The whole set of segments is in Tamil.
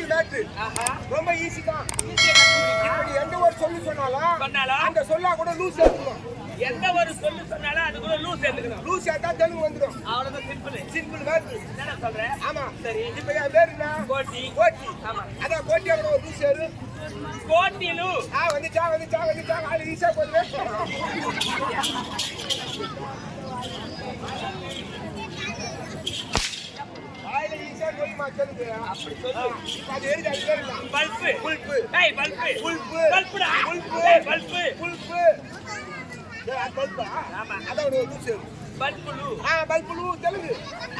Simple matter. ரொம்ப ஈஸி தான். இப்படி எந்த ஒரு சொல்லு சொன்னாலும் அந்த சொல்லா கூட லூஸ் எடுத்துக்கணும். எந்த ஒரு சொல்லு சொன்னாலும் அது கூட லூஸ் எடுத்துக்கணும். லூஸ் எடுத்தா தெலுங்கு வந்துடும். அவ்வளவுதான் சிம்பிள். Simple matter. என்ன சொல்றேன்? ஆமா சரி. இப்ப என் பேரு என்ன? கோட்டி. கோட்டி. ஆமா. அதான் கோட்டியோட ஒரு லூஸ் ஏறு. கோட்டிலு. வந்துச்சா ஆளு ஈஸியா போடுவேன். ஆயில ஈஸியா போய்மா சொல்லுது. அப்படி சொல்லு. அது ஏறி அது ஏறி பல்பு. புல்பு. டேய் பல்பு. புல்பு. பல்புடா. புல்பு. டேய் பல்பு. புல்பு. டேய் அது பல்பா? ஆமா. அதான் ஒரு லூஸ் ஏறு. பல்புலு. பல்புலு தெலுங்கு.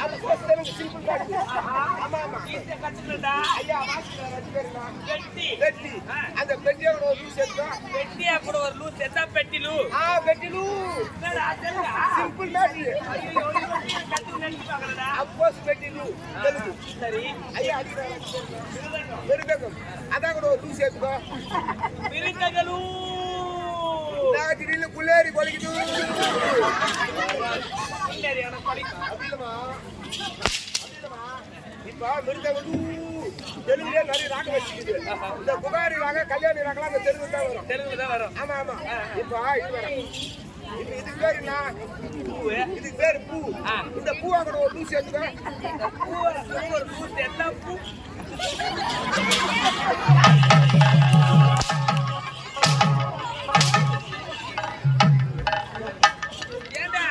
அது கோஸ் தெலுங்கு சிம்பிள் மேட்ரு. ஆமா. ஈஸியா கத்துக்கடா. ஐயா வாசிக்கிற ரெண்டு பேருனா பெட்டி. பெட்டி. அந்த பெட்டியோட ஒரு லூஸ் எடுத்தா பெட்டியா கூட ஒரு லூஸ் எதா பெட்டிலு. பெட்டிலு. என்னடா தெலுங்கா? Simple matter. ஐயோ கத்து நினைப்பாங்கடா. அப்போஸ் பெட்டிலு தெலுங்கு. சரி. ஐயா அடிக்கிறாங்க. வெறும் அதான் கூட ஒரு லூஸ் எடுத்துக்கோ. விருந்தகலு. நான் திடீர்னு குள்ளேறி கொலிக்குது. இல்லையா படிக்கும். அப்படிலமா இப்ப மிருந்தகலு தெலுங்குல நிறைய ராகம் வச்சுக்குது. இந்த புகாரி ராகம் கல்யாணி ராகலாம் அந்த தெலுங்கு தான் வரும். தெலுங்குல தான் வரும். ஆமா இப்ப இது வரும். இப்ப இதுக்கு பேரு என்ன? பூவு. இதுக்கு பேரு பூ. இந்த பூவா கூட ஒரு லூஸ் எடுத்துக்கோ. பூ ஒரு லூஸ் எல்லாம் பூ. ஏண்டா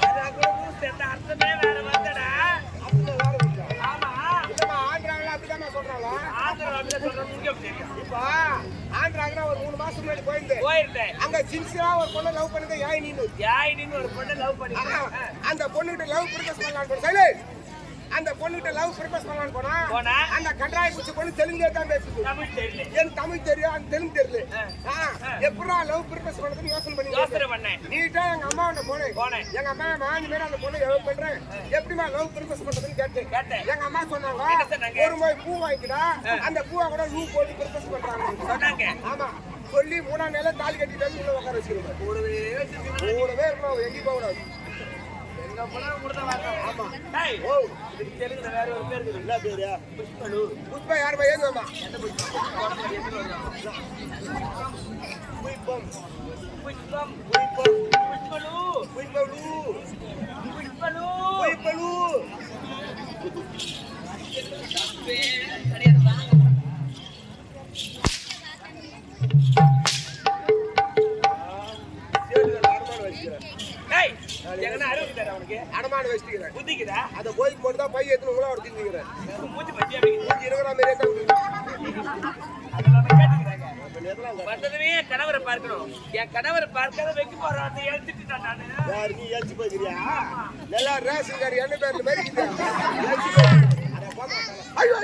அதான் லூஸ் எந்த அர்த்தமே வேற வந்தடா. ஆமா. இல்லம்மா ஆந்திராவில் அப்படிதான் சொல்றாங்க. ஆந்திரா வந்து சொல்றது இங்க தெரியும். இப்ப ஆந்திராவுக்கு ஒரு 3 மாசம் முன்னாடி போயிருந்தேன். அங்க சின்சியரா ஒரு பொண்ணை லவ் பண்ணது யாயினின்னு ஒரு பொண்ணை லவ் பண்ணி அந்த பொண்ணுகிட்ட லவ் ப்ரொபோஸ் பண்ணலான்னு போனா அந்த பொண்ணுகிட்ட லவ் ப்ரொபோஸ் பண்ணலான்னு போனா அந்த கண்டாய குச்சி பொண்ணு தெலுங்குல தான் பேசுது. தமிழ் தெரியல. எனக்கு தமிழ் தெரியும், அந்த தெலுங்கு தெரியல. எப்படா லவ் ப்ரொபோஸ் பண்றதுன்னு யோசனை பண்ணேன். நீட்டா எங்க அம்மா போனேன். எங்க அம்மா இந்த மாதிரி அந்த பொண்ணை லவ் பண்றேன், எப்படிமா லவ் ப்ரொபோஸ் பண்றதுன்னு கேட்டேன். எங்க அம்மா சொன்னாங்க ஒரு மாதிரி பூ வாங்கிடா, அந்த பூவை கூட லூ போட்டு ப்ரொபோஸ் பண்றாங்க சொன்னாங்க. ஆமா சொல்லி 3ஆம் நாள்ல தாலி கட்டிட்டு உள்ள உட்கார வச்சிருக்கோம். கூடவே இருக்கணும், எங்கேயும் போக கூடாது. எங்க போனா கூட வரணும். ஆமா. டேய் இதுக்கு தெலுங்குல வேற ஒரு பேர் இருக்கு. என்ன பேரு? புஷ்பலு. புஷ்பா யார் பையன் ஏதுமா? எந்த புஷ்பம்? புஷ்பம். புஷ்பலு. அடமான வச்சுக்கிறேன். புத்திக்குதா? அதை போய்க்கு போட்டு தான் பையன் எடுத்து உங்களா ஒரு திங்குறேன். மூஞ்சி பத்தி அப்படி இருக்கிற மாதிரியே தான் வந்ததுமே கணவரை பார்க்கணும். என் கணவரை பார்க்காத வைக்க போறான். எழுத்துட்டு நானு. யாரு நீ எழுச்சி போய்க்கிறியா? நல்லா ரேஷன் கார்டு என்ன பேர்ல மாதிரி ஐயோ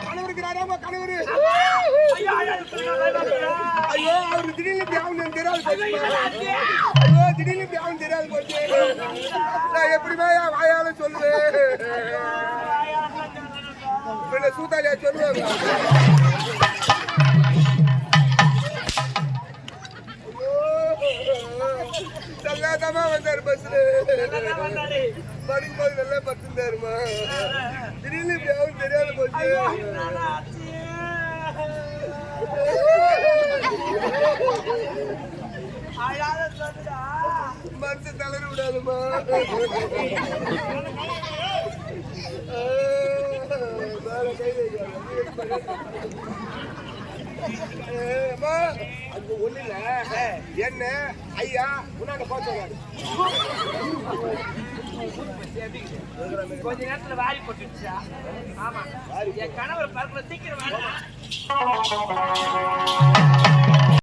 கணவர் இருக்கிறாரா? கணவர் ஐயோ அவரு திடீர்னு பியாவும் தெரியாது போச்சு. ஐயோ திடீர்னு பியாவும் தெரியாது போச்சு. நான் எப்படிமா வாயால சொல்லுவேன். பின்ன சூத்தாலியா சொல்லுவாங்க. நல்லாதாமா வந்தாரு பஸ்ல. படிக்கும்போது நல்லா படுத்திருந்தாருமா. திடீர்னு பியாவும் தெரியாது போச்சு. மனசு தளர விடாதுமா. அங்க ஒண்ணு இல்ல, என்ன ஐயா முன்னாடி பார்த்தாரு. கொஞ்ச நேரத்துல வாரி போட்டுச்சா? ஆமா. என் கணவர் பார்க்கல சீக்கிரம் வாங்க.